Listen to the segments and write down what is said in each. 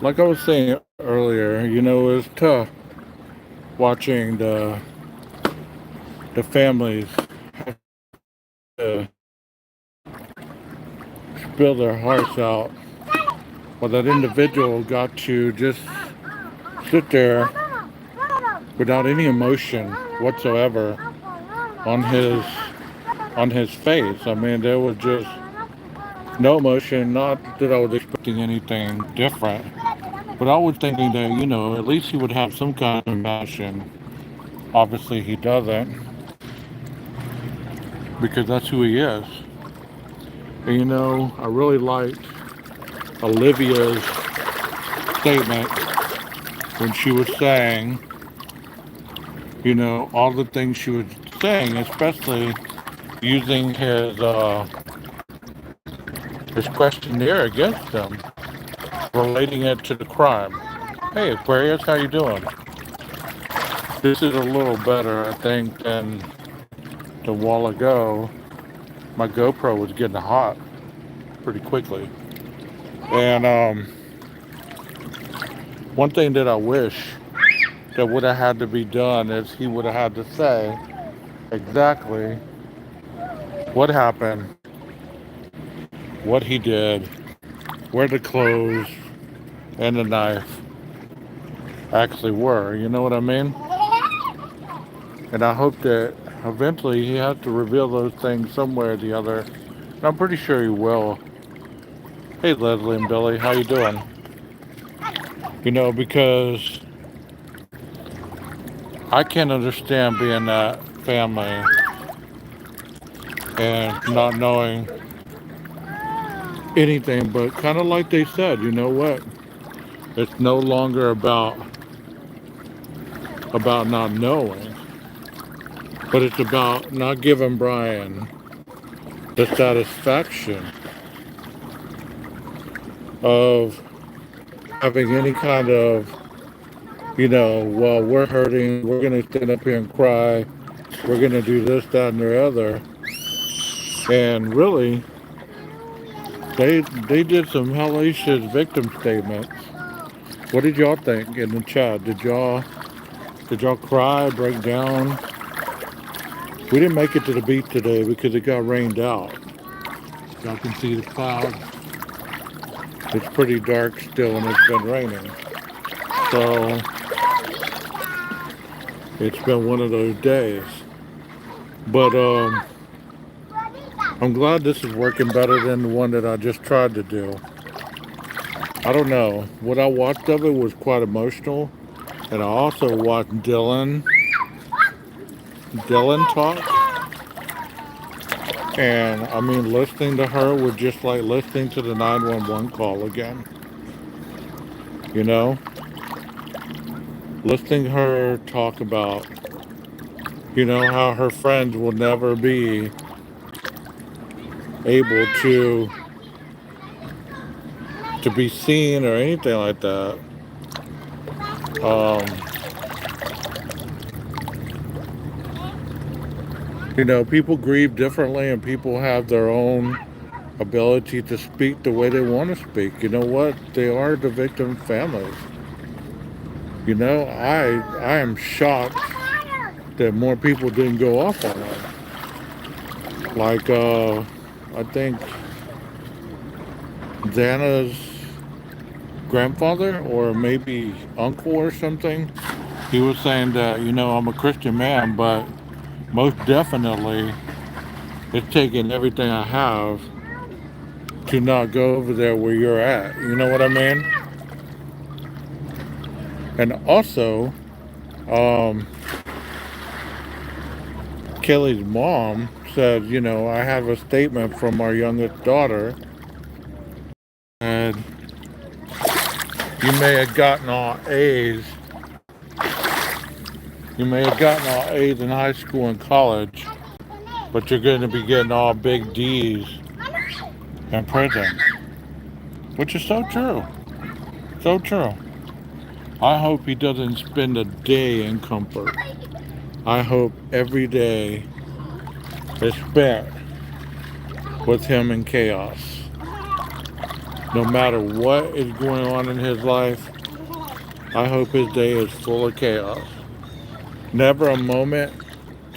Like I was saying earlier, it's tough watching the families uh, spill their hearts out, while that individual got to just sit there without any emotion whatsoever on his face. I mean, there was just no emotion. Not that I was expecting anything different, but I was thinking that at least he would have some kind of compassion. Obviously, he doesn't because that's who he is. And I really liked Olivia's statement when she was saying, all the things she was saying, especially using his questionnaire against him, relating it to the crime. Hey Aquarius, how you doing? This is a little better, I think, than the while ago. My GoPro was getting hot pretty quickly. And one thing that I wish that would have had to be done is he would have had to say exactly what happened, what he did, where the clothes and the knife actually were. You know what I mean? And I hope that eventually he has to reveal those things somewhere or the other. And I'm pretty sure he will. Hey Leslie and Billy, how you doing? Because I can't understand being that family and not knowing anything, but kind of like they said, you know what? It's no longer about not knowing, but it's about not giving Brian the satisfaction of having any kind of, well, we're hurting, we're gonna stand up here and cry, we're gonna do this, that, and the other. And really, they did some hellacious victim statements. What did y'all think in the chat? Did y'all cry, break down? We didn't make it to the beach today because it got rained out. Y'all can see the clouds. It's pretty dark still and it's been raining. So it's been one of those days. But I'm glad this is working better than the one that I just tried to do. I don't know. What I watched of it was quite emotional. And I also watched Dylan talk. And I mean, listening to her was just like listening to the 911 call again. You know, listening to her talk about, how her friends will never be able to be seen or anything like that. Um, people grieve differently and people have their own ability to speak the way they want to speak. You know what? They are the victim families. I am shocked that more people didn't go off on it. Like, I think Xana's grandfather or maybe uncle or something, he was saying that, I'm a Christian man, but most definitely it's taking everything I have to not go over there where you're at. You know what I mean? And also, um, Kelly's mom said, I have a statement from our youngest daughter, and you may have gotten all A's. You may have gotten all A's in high school and college, but you're going to be getting all big D's in prison, which is so true. So true. I hope he doesn't spend a day in comfort. I hope every day is spent with him in chaos. No matter what is going on in his life, I hope his day is full of chaos. Never a moment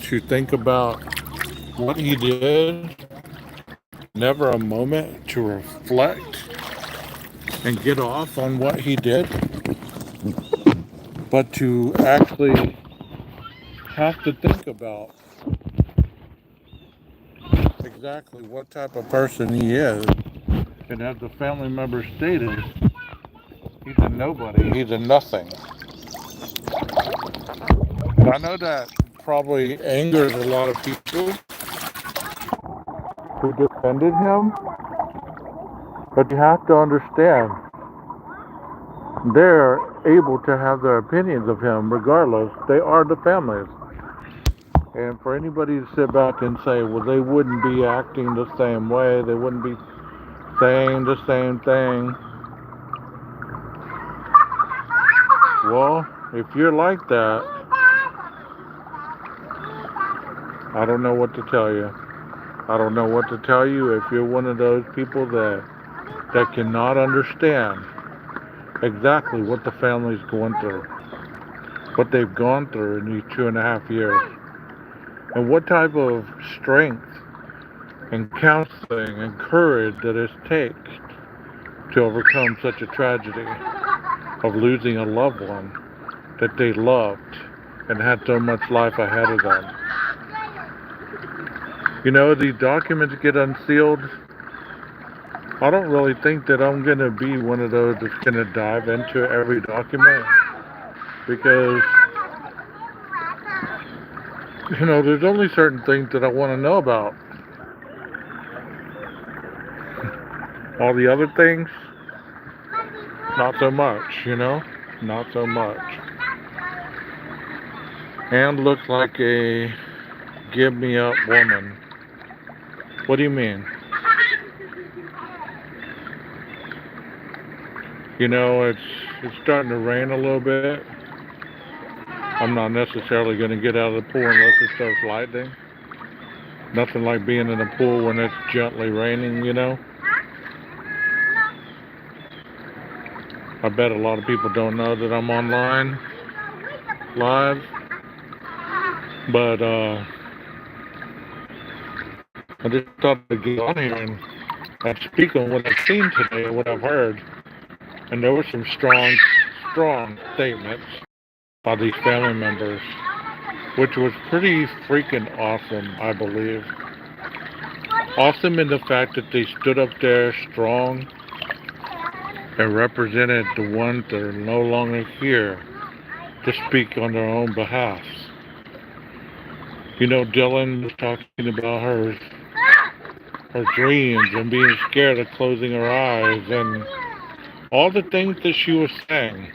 to think about what he did, never a moment to reflect and get off on what he did, but to actually have to think about exactly what type of person he is. And as the family member stated, he's a nobody, he's a nothing. And I know that probably angers a lot of people who defended him, but you have to understand they're able to have their opinions of him regardless. They are the families. And for anybody to sit back and say, well, they wouldn't be acting the same way, they wouldn't be saying the same thing. Well, if you're like that, I don't know what to tell you. I don't know what to tell you if you're one of those people that cannot understand exactly what the family's going through, what they've gone through in these 2.5 years, and what type of strength and counseling and courage that it takes to overcome such a tragedy of losing a loved one that they loved and had so much life ahead of them. You know, these documents get unsealed. I don't really think that I'm going to be one of those that's going to dive into every document because, you know, there's only certain things that I want to know about. All the other things, not so much, you know? Not so much. And looks like a give me up woman. What do you mean? You know, it's starting to rain a little bit. I'm not necessarily going to get out of the pool unless it starts lightning. Nothing like being in a pool when it's gently raining, you know? I bet a lot of people don't know that I'm online live. But I just thought I'd get on here and speak on what I've seen today and what I've heard. And there were some strong statements by these family members, which was pretty freaking awesome, I believe. Awesome in the fact that they stood up there strong and represented the ones that are no longer here to speak on their own behalf. You know, Dylan was talking about her dreams and being scared of closing her eyes and all the things that she was saying.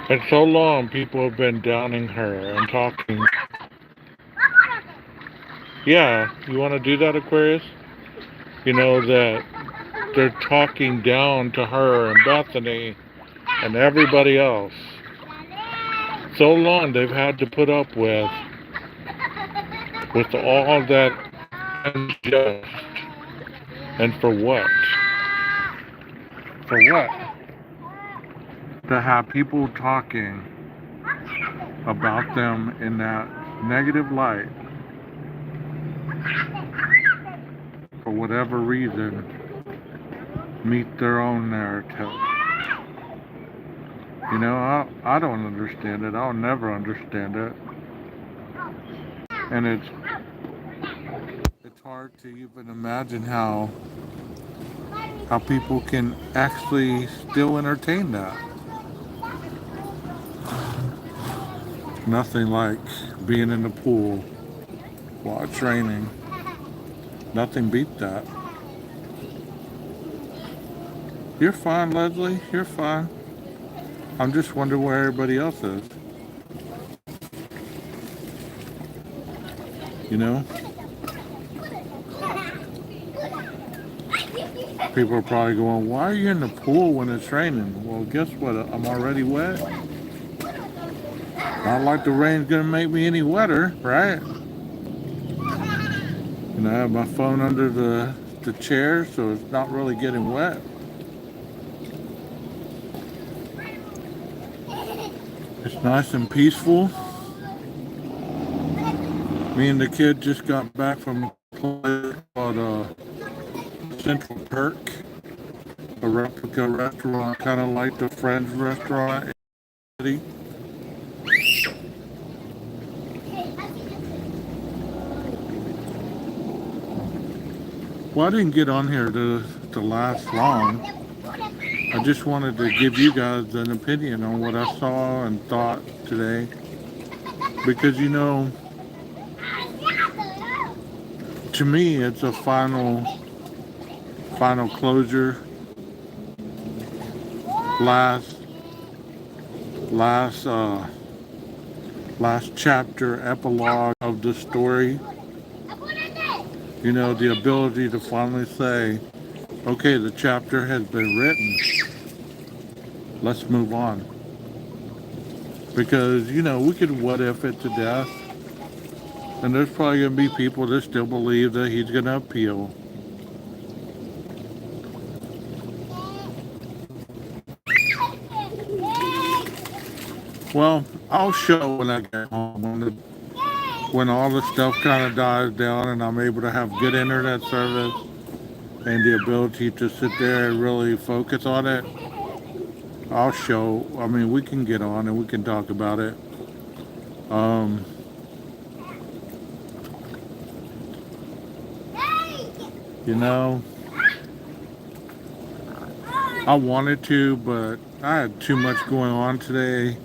And so long people have been downing her and talking. Yeah, you want to do that, Aquarius? You know, that they're talking down to her and Bethany and everybody else. So long they've had to put up with all that unjust. And for what? For what? To have people talking about them in that negative light for whatever reason meet their own narrative. You know, I don't understand it. I'll never understand it. And it's hard to even imagine how people can actually still entertain that. Nothing like being in the pool while it's raining. Nothing beat that. You're fine, Leslie. You're fine. I'm just wondering where everybody else is. You know? People are probably going, why are you in the pool when it's raining? Well, guess what? I'm already wet. Not like the rain's gonna make me any wetter, right? And I have my phone under the the chair so it's not really getting wet. It's nice and peaceful. Me and the kid just got back from a place called Central Perk, a replica restaurant, kind of like the Friends restaurant in the city. Well, I didn't get on here to last long. I just wanted to give you guys an opinion on what I saw and thought today. Because, you know, to me, it's a final closure. Last chapter, epilogue of the story. You know, the ability to finally say, okay, the chapter has been written. Let's move on. Because, you know, we could what if it to death. And there's probably going to be people that still believe that he's going to appeal. Well, I'll show when I get home, when all the stuff kind of dies down and I'm able to have good internet service and the ability to sit there and really focus on it. I'll show. I mean, we can get on and we can talk about it. You know, I wanted to, but I had too much going on today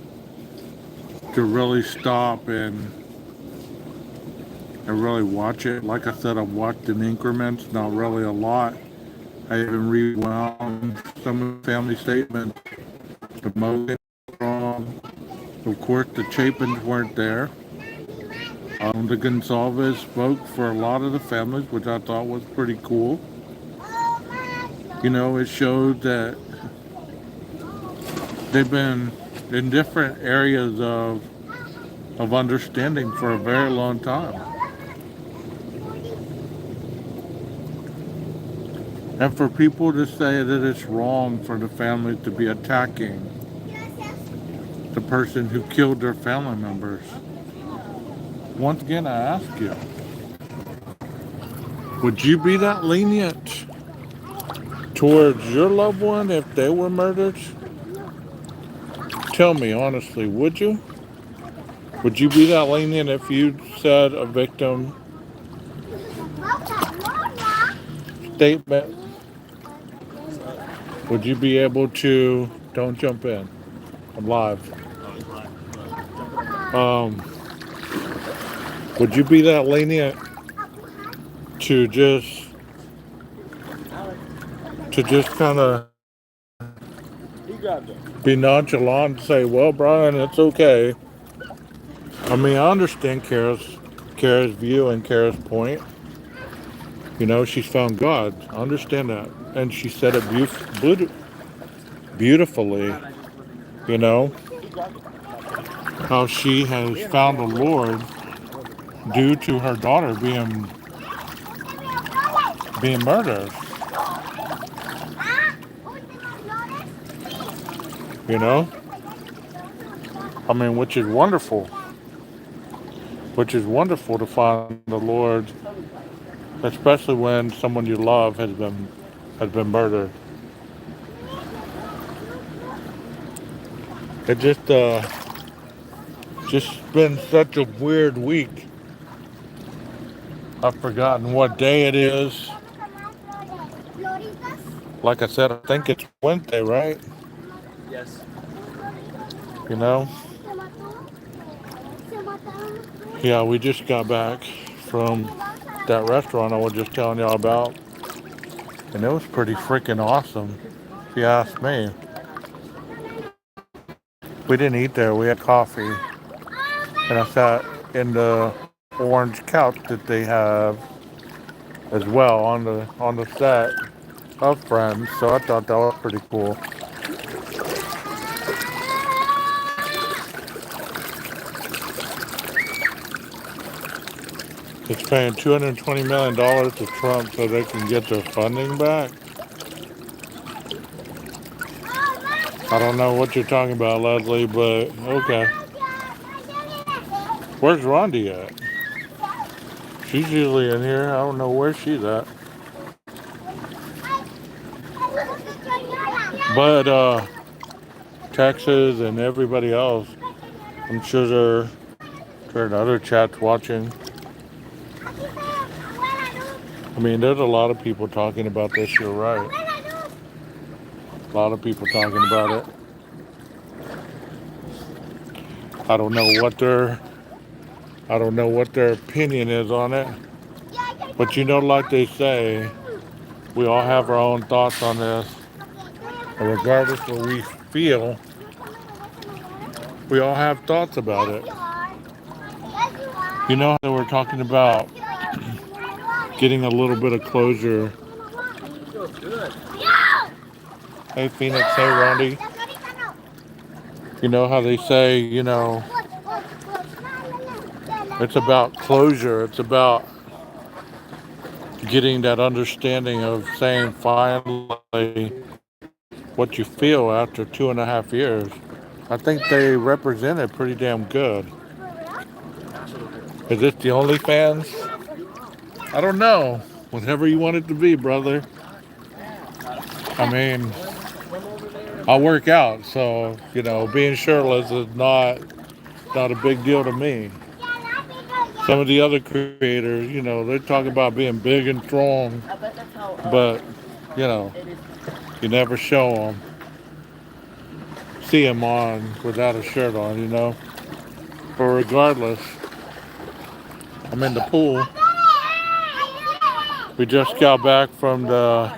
to really stop and really watch it. Like I said, I've watched in increments, not really a lot. I even rewound some of the family statements. The most wrong. Of course, the Chapins weren't there. The Gonsalves spoke for a lot of the families, which I thought was pretty cool. You know, it showed that they've been in different areas of understanding for a very long time. And for people to say that it's wrong for the family to be attacking the person who killed their family members. Once again, I ask you, would you be that lenient towards your loved one if they were murdered? Tell me honestly, would you? Would you be that lenient if you said a victim statement? Would you be able to, don't jump in, I'm live. Would you be that lenient to just kind of be nonchalant and say, well, Brian, it's okay? I mean, I understand Kara's view and Kara's point. You know, she's found God. I understand that. And she said it beautifully, you know, how she has found the Lord due to her daughter being murdered. You know? I mean, which is wonderful. Which is wonderful to find the Lord, especially when someone you love has been murdered. It just been such a weird week. I've forgotten what day it is. Like I said, I think it's Wednesday, right? Yes. You know? Yeah, we just got back from that restaurant I was just telling y'all about. And it was pretty freaking awesome, if you ask me. We didn't eat there, we had coffee. And I sat in the orange couch that they have as well on the set of Friends. So I thought that was pretty cool. It's paying $220 million to Trump so they can get their funding back. I don't know what you're talking about, Leslie, but okay. Where's Rondi at? She's usually in here. I don't know where she's at. But Texas and everybody else, I'm sure they're in other chats watching. I mean, there's a lot of people talking about this. You're right. A lot of people talking about it. I don't know what their opinion is on it. But you know, like they say, we all have our own thoughts on this. And regardless of what we feel, we all have thoughts about it. You know how we're talking about getting a little bit of closure. Hey Phoenix, hey Rondi. You know how they say, it's about closure. It's about getting that understanding of saying finally what you feel after 2.5 years. I think they represent it pretty damn good. Is this the OnlyFans? I don't know. Whatever you want it to be, brother. I mean, I work out, so being shirtless is not a big deal to me. Some of the other creators, they talk about being big and strong, but you never show them, see them on without a shirt on. But regardless, I'm in the pool. We just got back from the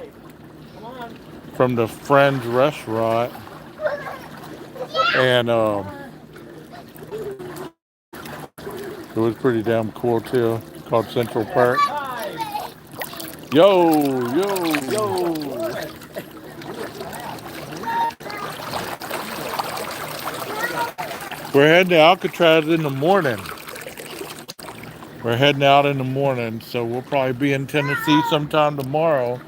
Friends restaurant, and it was pretty damn cool too. It's called Central Park. Yo, yo, yo. We're heading to Alcatraz in the morning. We're heading out in the morning, so we'll probably be in Tennessee sometime tomorrow.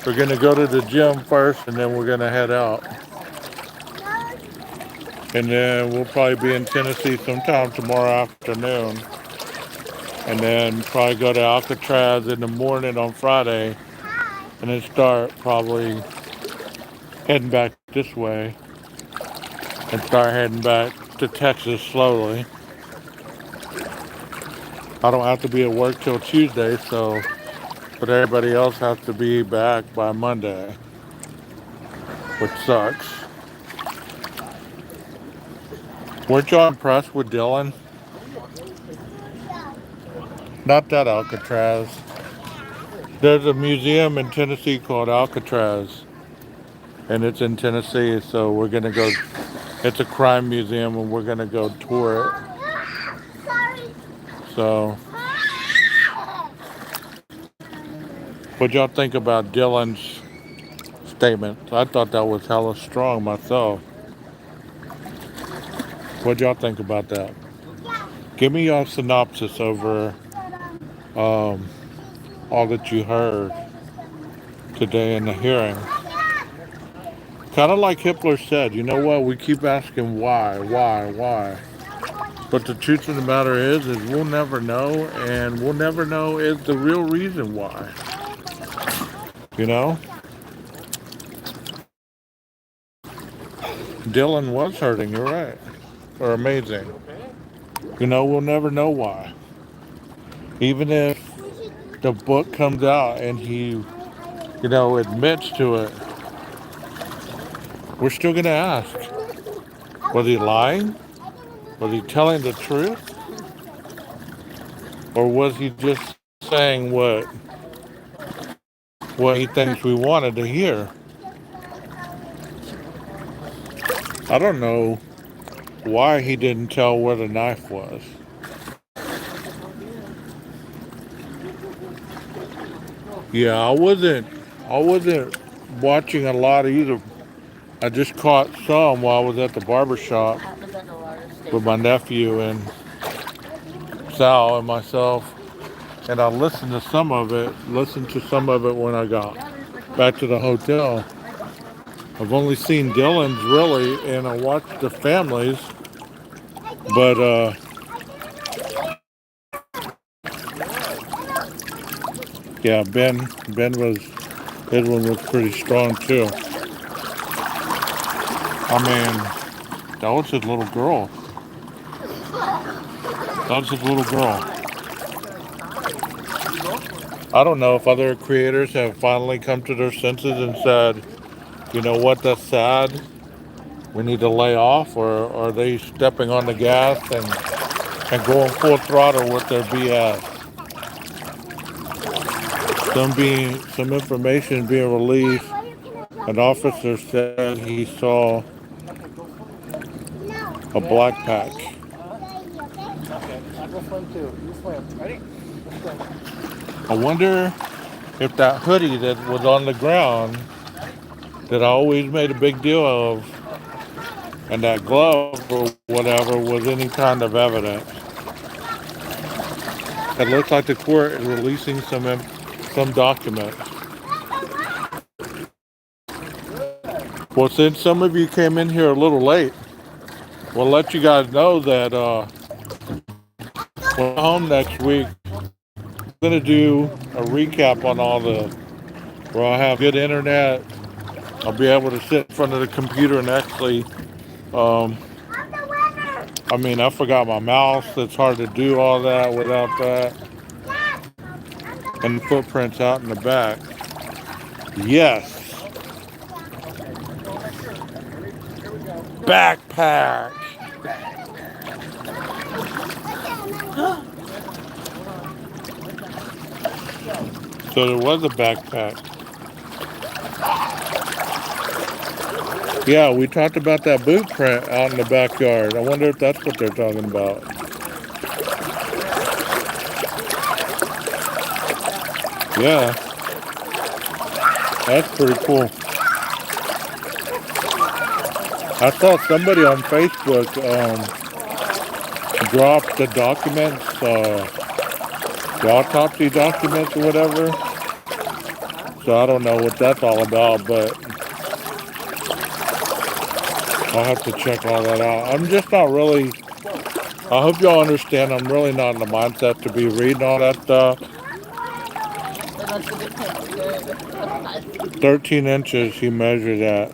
We're going to go to the gym first, and then we're going to head out. And then we'll probably be in Tennessee sometime tomorrow afternoon. And then probably go to Alcatraz in the morning on Friday. And then start probably heading back this way. And start heading back to Texas slowly. I don't have to be at work till Tuesday, but everybody else has to be back by Monday, which sucks. Weren't y'all impressed with Dylan? Not that Alcatraz. There's a museum in Tennessee called Alcatraz, and it's in Tennessee, so we're gonna go. It's a crime museum, and we're gonna go tour it. So, what y'all think about Dylan's statement? I thought that was hella strong myself. What y'all think about that? Give me your synopsis over all that you heard today in the hearing. Kind of like Hitler said, you know what? We keep asking why. But the truth of the matter is we'll never know, and we'll never know is the real reason why. Dylan was hurting, you're right. Or amazing. We'll never know why. Even if the book comes out and he, admits to it, we're still going to ask. Was he lying? Was he telling the truth? Or was he just saying what he thinks we wanted to hear? I don't know why he didn't tell where the knife was. Yeah, I wasn't watching a lot either. I just caught some while I was at the barber shop with my nephew and Sal and myself. and I listened to some of it. Listened to some of it when I got back to the hotel. I've only seen Dylan's really, and I watched the families. But yeah, Ben was his one was pretty strong too. I mean, that was his little girl. That was his little girl. I don't know if other creators have finally come to their senses and said, you know what, that's sad. We need to lay off, or are they stepping on the gas and going full throttle with their BS? Some information being released. An officer said he saw a black patch. I wonder if that hoodie that was on the ground that I always made a big deal of, and that glove or whatever, was any kind of evidence. It looks like the court is releasing some documents. Well, since some of you came in here a little late, we'll let you guys know that when I'm home next week, I'm gonna do a recap on all where I'll have good internet. I'll be able to sit in front of the computer and actually, um, I forgot my mouse. It's hard to do all that without that. And the footprints out in the back. Yes. Backpack. So there was a backpack. Yeah, we talked about that boot print out in the backyard. I wonder if that's what they're talking about. Yeah, that's pretty cool. I saw somebody on Facebook drop the documents, the autopsy documents or whatever. So I don't know what that's all about, but I'll have to check all that out. I'm just not really, I hope y'all understand, I'm really not in the mindset to be reading all that stuff. 13 inches he measured at.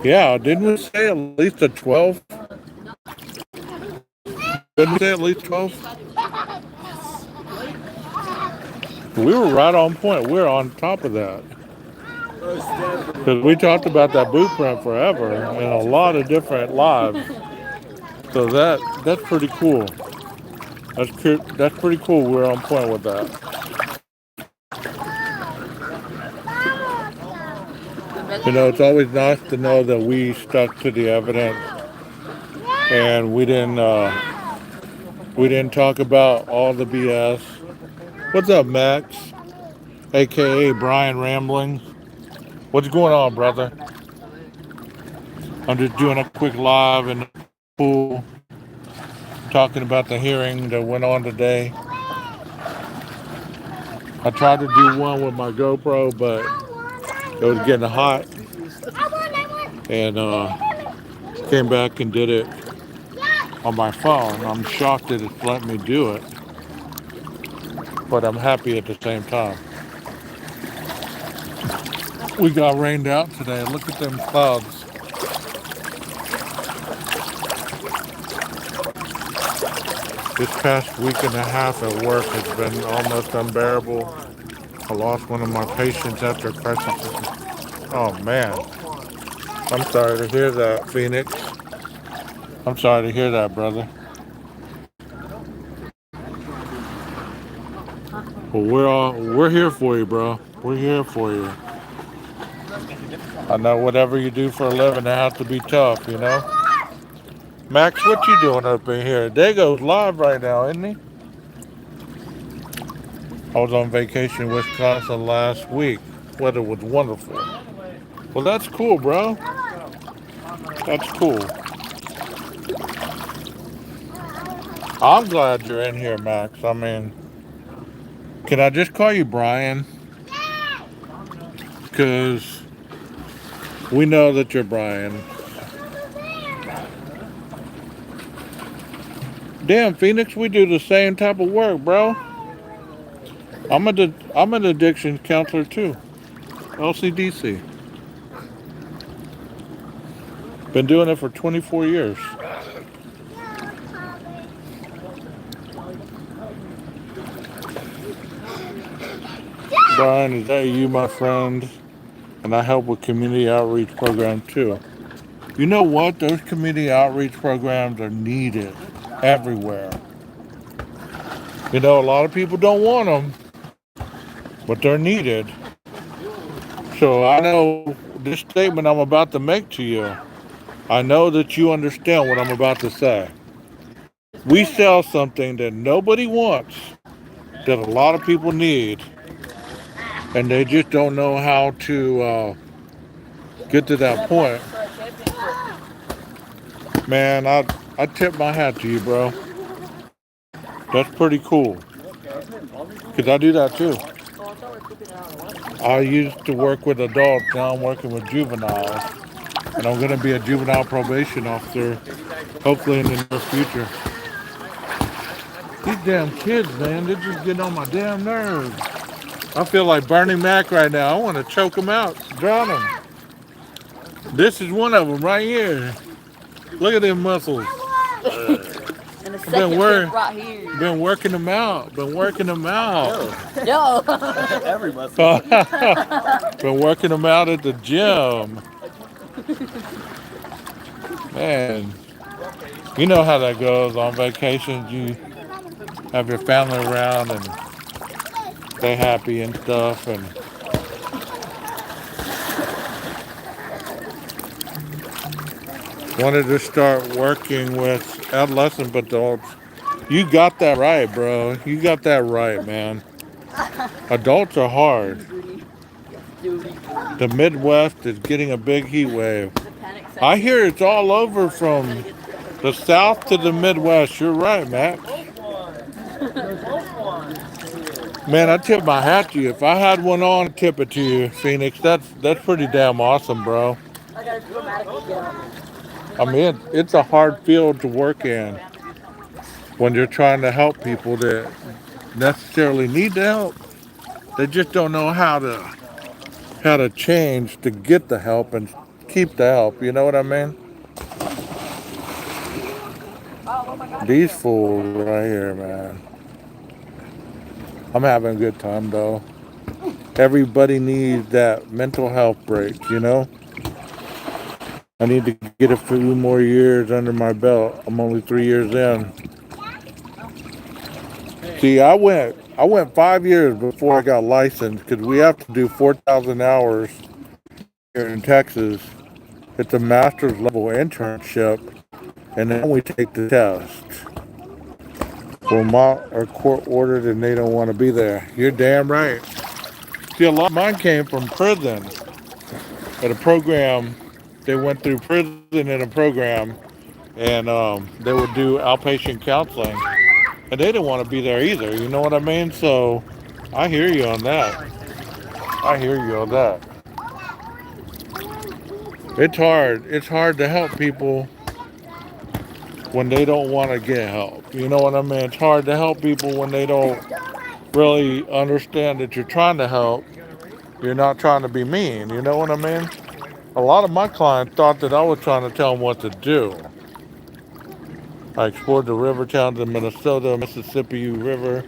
Yeah, didn't we say at least a 12? Didn't we say at least 12? We were right on point. We were on top of that. Because we talked about that boot print forever in a lot of different lives. So that's pretty cool. That's pretty cool. We're on point with that. You know, it's always nice to know that we stuck to the evidence and we didn't talk about all the BS. What's up, Max? AKA Brian Rambling. What's going on, brother? I'm just doing a quick live in the pool, talking about the hearing that went on today. I tried to do one with my GoPro, but it was getting hot, and came back and did it on my phone. I'm shocked that it's letting me do it, but I'm happy at the same time. We got rained out today. Look at them clouds. This past week and a half at work has been almost unbearable. I lost one of my patients after a crisis. Oh man. I'm sorry to hear that, Phoenix. I'm sorry to hear that, brother. Well, we're here for you, bro. We're here for you. I know whatever you do for a living, it has to be tough, you know? Max, what you doing up in here? Dago's live right now, isn't he? I was on vacation in Wisconsin last week. Weather was wonderful. Well, that's cool, bro. That's cool. I'm glad you're in here, Max. I mean, Can I just call you Brian? Because we know that you're Brian. Damn, Phoenix, we do the same type of work, bro. I'm an addiction counselor too. LCDC. Been doing it for 24 years. Brian, is that you, my friend? And I help with community outreach programs too. You know what? Those community outreach programs are needed everywhere. You know, a lot of people don't want them, but they're needed. So I know this statement I'm about to make to you, I know that you understand what I'm about to say. We sell something that nobody wants, that a lot of people need, and they just don't know how to get to that point. Man, I tip my hat to you, bro. That's pretty cool. Because I do that too. I used to work with adults, now I'm working with juveniles. And I'm going to be a juvenile probation officer, hopefully in the near future. These damn kids, man, they're just getting on my damn nerves. I feel like Bernie Mac right now. I want to choke them out, drown them. This is one of them right here. Look at them muscles. And the second right here. Been working them out. Been working them out. Yo. Every muscle. Been working them out at the gym. Man, you know how that goes on vacations. You have your family around and they happy and stuff. And wanted to start working with adolescent adults. You got that right, bro. You got that right, man. Adults are hard. The Midwest is getting a big heat wave. I hear it's all over from the South to the Midwest. You're right, Matt. Man, I tip my hat to you. If I had one on, I'd tip it to you, Phoenix. That's pretty damn awesome, bro. I mean, it's a hard field to work in when you're trying to help people that necessarily need the help. They just don't know how to change to get the help and keep the help. You know what I mean? These fools right here, man. I'm having a good time though. Everybody needs that mental health break, you know? I need to get a few more years under my belt. I'm only 3 years in. See, I went 5 years before I got licensed because we have to do 4,000 hours here in Texas. It's a master's level internship, and then we take the test. Well, are court ordered and they don't want to be there. You're damn right. See, a lot of mine came from prison at a program. They went through prison in a program, and they would do outpatient counseling, and they didn't want to be there either. You know what I mean? So I hear you on that. I hear you on that. It's hard. It's hard to help people when they don't want to get help. You know what I mean? It's hard to help people when they don't really understand that you're trying to help. You're not trying to be mean. You know what I mean? A lot of my clients thought that I was trying to tell them what to do. I explored the river towns in Minnesota, Mississippi River.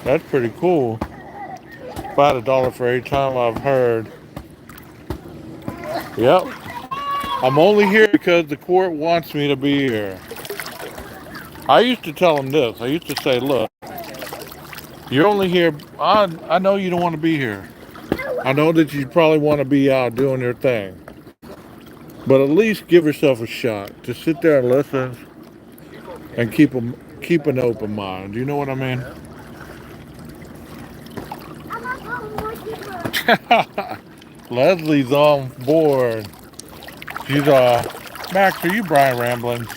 That's pretty cool. If I had $1 for every time I've heard. Yep. I'm only here because the court wants me to be here. I used to tell them this. I used to say, look, you're only here. I know you don't want to be here. I know that you probably want to be out doing your thing. But at least give yourself a shot to sit there and listen and keep an open mind. You know what I mean? Leslie's on board. She's Max, are you Brian Ramblings?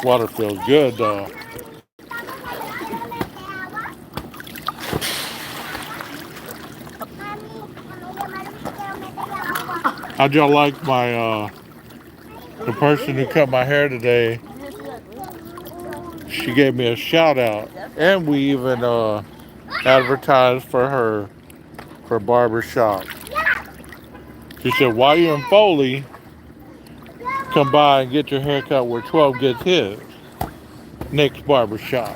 water feels good though. How'd y'all like my the person who cut my hair today? She gave me a shout out, and we even advertised for her for barber shop. She said, "While you're in Foley, come by and get your hair cut where 12 gets his. Nick's barber shop."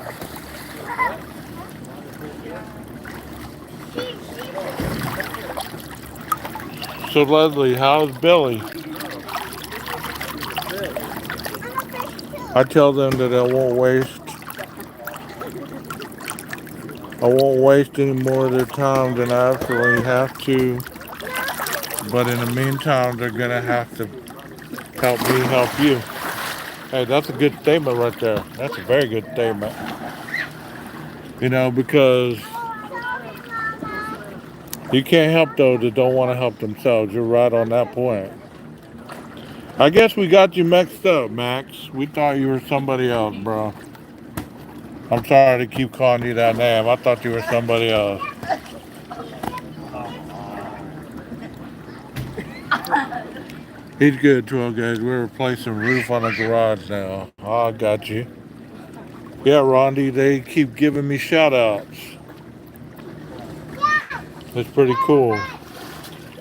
So Leslie, how's Billy? I tell them that I won't waste any more of their time than I absolutely have to. But in the meantime, they're gonna have to help me help you. Hey, that's a good statement right there. That's a very good statement. You know, because you can't help those that don't want to help themselves. You're right on that point. I guess we got you mixed up, Max. We thought you were somebody else, bro. I'm sorry to keep calling you that name. I thought you were somebody else. He's good, 12 guys. We're replacing roof on the garage now. Oh, I got you. Yeah, Rondi, they keep giving me shout outs. It's pretty cool.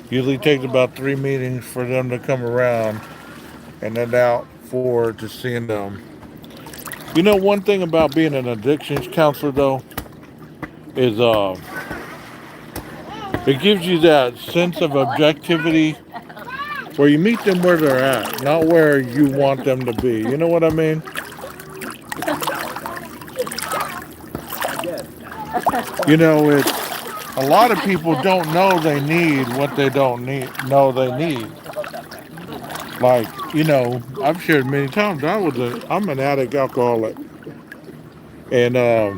Usually takes about 3 meetings for them to come around, and then out forward to seeing them. You know, one thing about being an addictions counselor though is it gives you that sense of objectivity where you meet them where they're at, not where you want them to be. You know what I mean? You know, it's a lot of people don't know they need what they don't know they need. Like, you know, I've shared many times. I'm an addict alcoholic, and I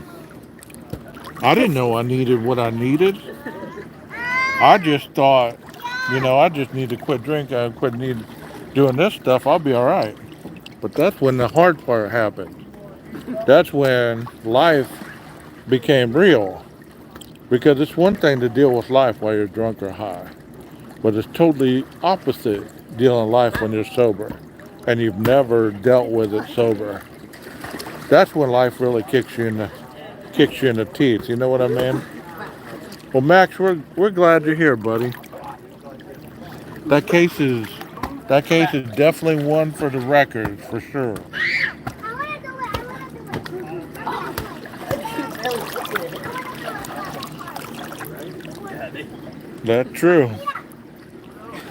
didn't know I needed what I needed. I just thought, you know, I just need to quit drinking and quit doing this stuff. I'll be all right. But that's when the hard part happened. That's when life became real. Because it's one thing to deal with life while you're drunk or high, but it's totally opposite dealing life when you're sober and you've never dealt with it sober. That's when life really kicks you in the teeth. You know what I mean? Well, Max, we're glad you're here, buddy. That case is definitely one for the record for sure. That's true.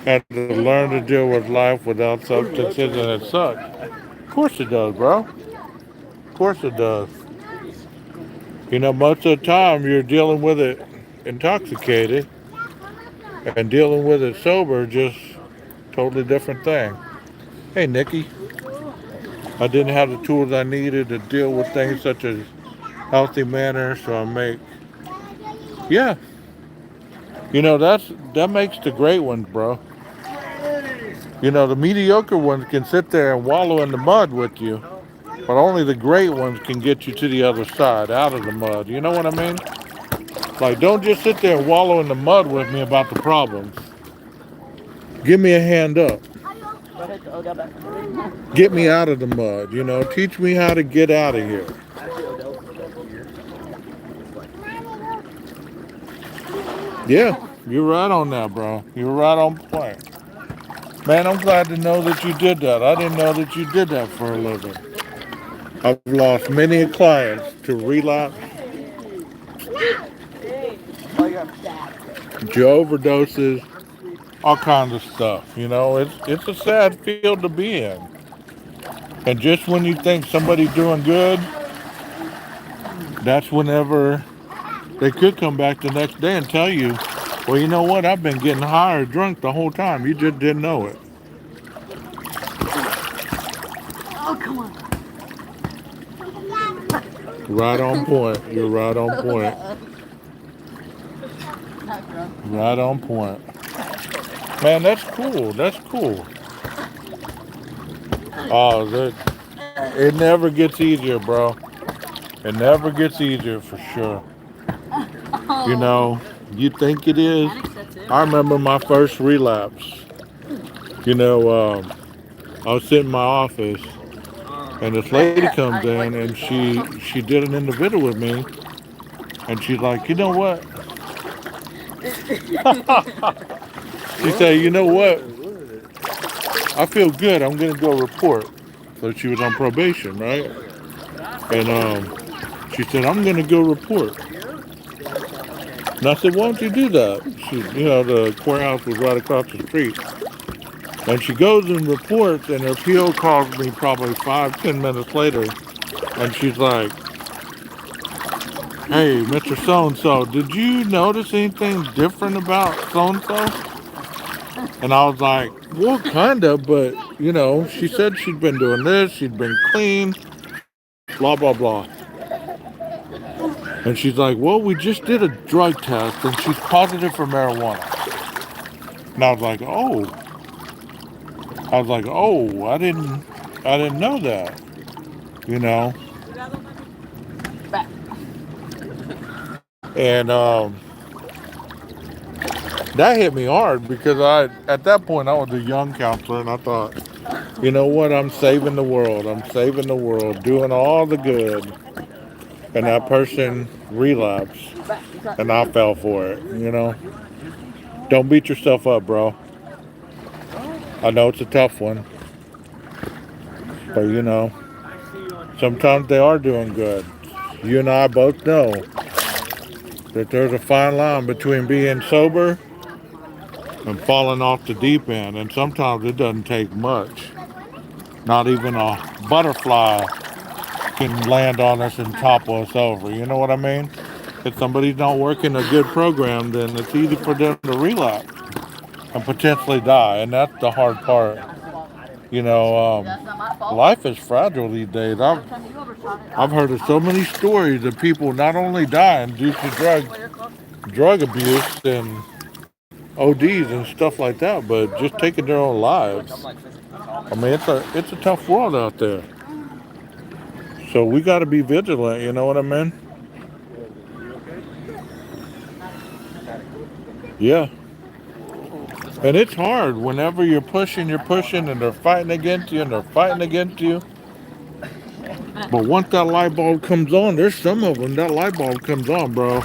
Had to learn to deal with life without substances, and it sucks. Of course it does, bro. Of course it does. You know, most of the time you're dealing with it intoxicated, and dealing with it sober, just totally different thing. Hey, Nikki. I didn't have the tools I needed to deal with things such as healthy manners, so yeah. You know, that makes the great ones, bro. You know, the mediocre ones can sit there and wallow in the mud with you, but only the great ones can get you to the other side, out of the mud. You know what I mean? Like, don't just sit there and wallow in the mud with me about the problems. Give me a hand up. Get me out of the mud, you know. Teach me how to get out of here. Yeah, you're right on that, bro. You're right on point. Man, I'm glad to know that you did that. I didn't know that you did that for a living. I've lost many clients to relapse, to overdoses, all kinds of stuff. You know, it's a sad field to be in. And just when you think somebody's doing good, that's whenever they could come back the next day and tell you, well, you know what? I've been getting high or drunk the whole time. You just didn't know it. Oh, come on. Right on point. You're right on point. Right on point. Man, that's cool. That's cool. Oh, It never gets easier, bro. It never gets easier for sure. You know, you think it is. I remember my first relapse. You know, I was sitting in my office, and this lady comes in, and she did an individual with me, and she's like, you know what? She said, you know what? I feel good. I'm gonna go report. So she was on probation, right? And she said, I'm gonna go report. And I said, why don't you do that? The courthouse was right across the street. And she goes and reports, and her PO calls me probably 5, 10 minutes later, and she's like, hey, Mr. So-and-so, did you notice anything different about so-and-so? And I was like, well, kind of, but, she said she'd been doing this, she'd been clean, blah, blah, blah. And she's like, well, we just did a drug test, and she's positive for marijuana. And I was like, I didn't know that, you know. And that hit me hard because at that point, I was a young counselor, and I thought, you know what, I'm saving the world. I'm saving the world, doing all the good. And that person relapsed, and I fell for it, Don't beat yourself up, bro. I know it's a tough one, but sometimes they are doing good. You and I both know that there's a fine line between being sober and falling off the deep end, and sometimes it doesn't take much. Not even a butterfly can land on us and topple us over. You know what I mean? If somebody's not working a good program, then it's easy for them to relapse and potentially die, and that's the hard part. Life is fragile these days. I've heard of so many stories of people not only dying due to drug abuse and ODs and stuff like that, but just taking their own lives. I mean, it's a tough world out there. So we got to be vigilant. You know what I mean? Yeah. And it's hard whenever you're pushing, and they're fighting against you, and they're fighting against you. But once that light bulb comes on, there's some of them, that light bulb comes on, bro.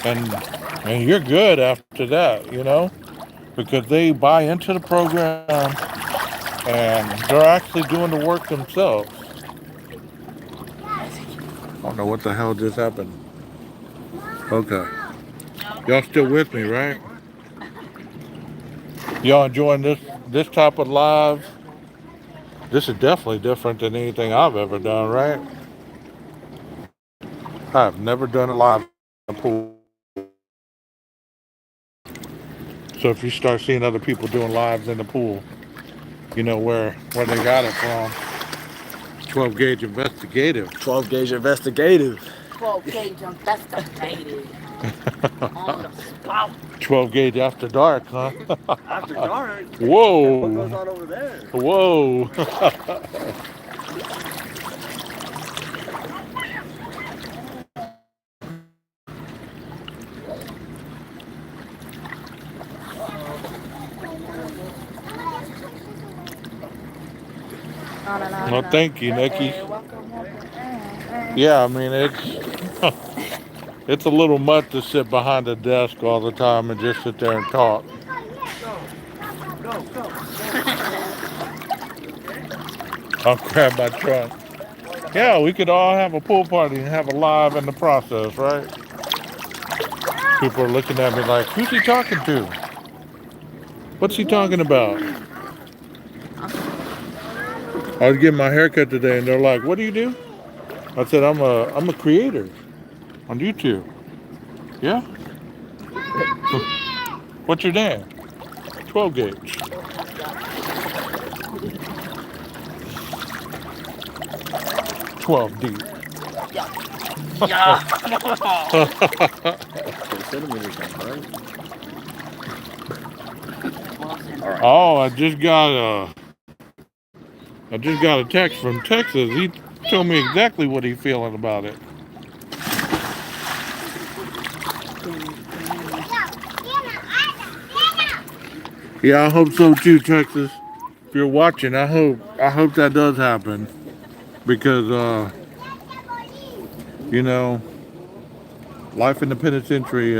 And you're good after that, because they buy into the program and they're actually doing the work themselves. I don't know what the hell just happened. Okay. Y'all still with me, right? Y'all enjoying this type of live? This is definitely different than anything I've ever done, right? I've never done a live in a pool. So if you start seeing other people doing lives in the pool, you know where they got it from. 12 gauge investigative. 12 gauge investigative. 12 gauge investigative. On the spot. 12 gauge after dark, huh? After dark? Whoa. What goes on over there? Whoa. Well, thank you, Nikki. Yeah, I mean, it's a little much to sit behind a desk all the time and just sit there and talk. Go. I'll grab my truck. Yeah, we could all have a pool party and have a live in the process, right? People are looking at me like, who's he talking to? What's he talking about? I was getting my haircut today, and they're like, what do you do? I said, I'm a creator on YouTube. Yeah? What's your name? 12 gauge. $12 deep. Yeah. Oh, I just got I just got a text from Texas. He told me exactly what he's feeling about it. Yeah, I hope so too, Texas. If you're watching, I hope that does happen because you know, life in the penitentiary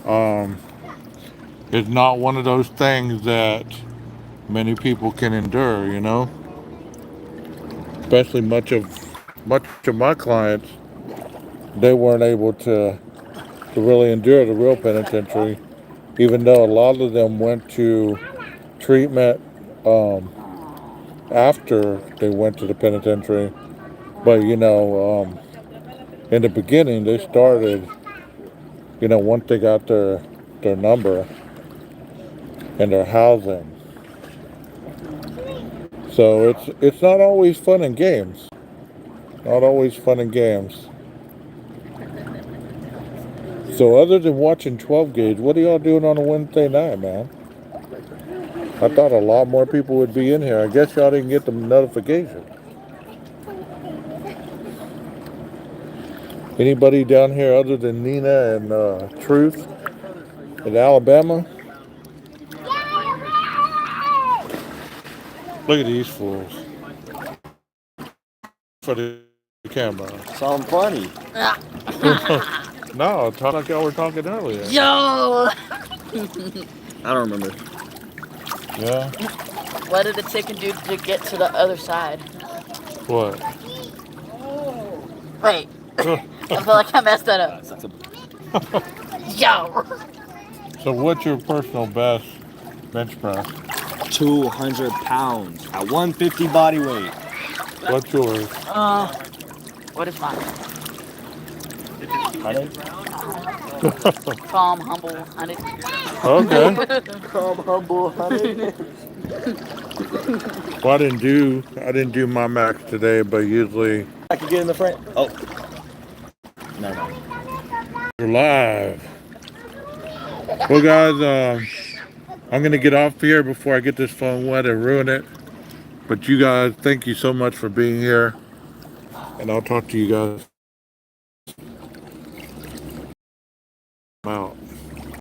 um is not one of those things that many people can endure. You know, especially much of my clients, they weren't able to really endure the real penitentiary, even though a lot of them went to treatment um, after they went to the penitentiary. But in the beginning, they started, once they got their number and their housing. So it's not always fun and games. Not always fun and games. So other than watching 12 gauge, what are y'all doing on a Wednesday night, man? I thought a lot more people would be in here. I guess y'all didn't get the notification. Anybody down here other than Nina and Truth in Alabama? Look at these fools. For the camera. Something funny. No, talk like y'all were talking earlier. Yo! I don't remember. Yeah? What did the chicken do to get to the other side? What? Wait. I feel like I messed that up. Yo! So what's your personal best bench press? 200 pounds at 150 body weight. What's yours? What is mine? 100? Calm, humble, 100. Okay. Calm, humble, 100. Well, I didn't do my max today, but usually I could get in the front. Oh. No. you're live. Well, guys, I'm gonna get off here before I get this phone wet and ruin it. But you guys, thank you so much for being here, and I'll talk to you guys out.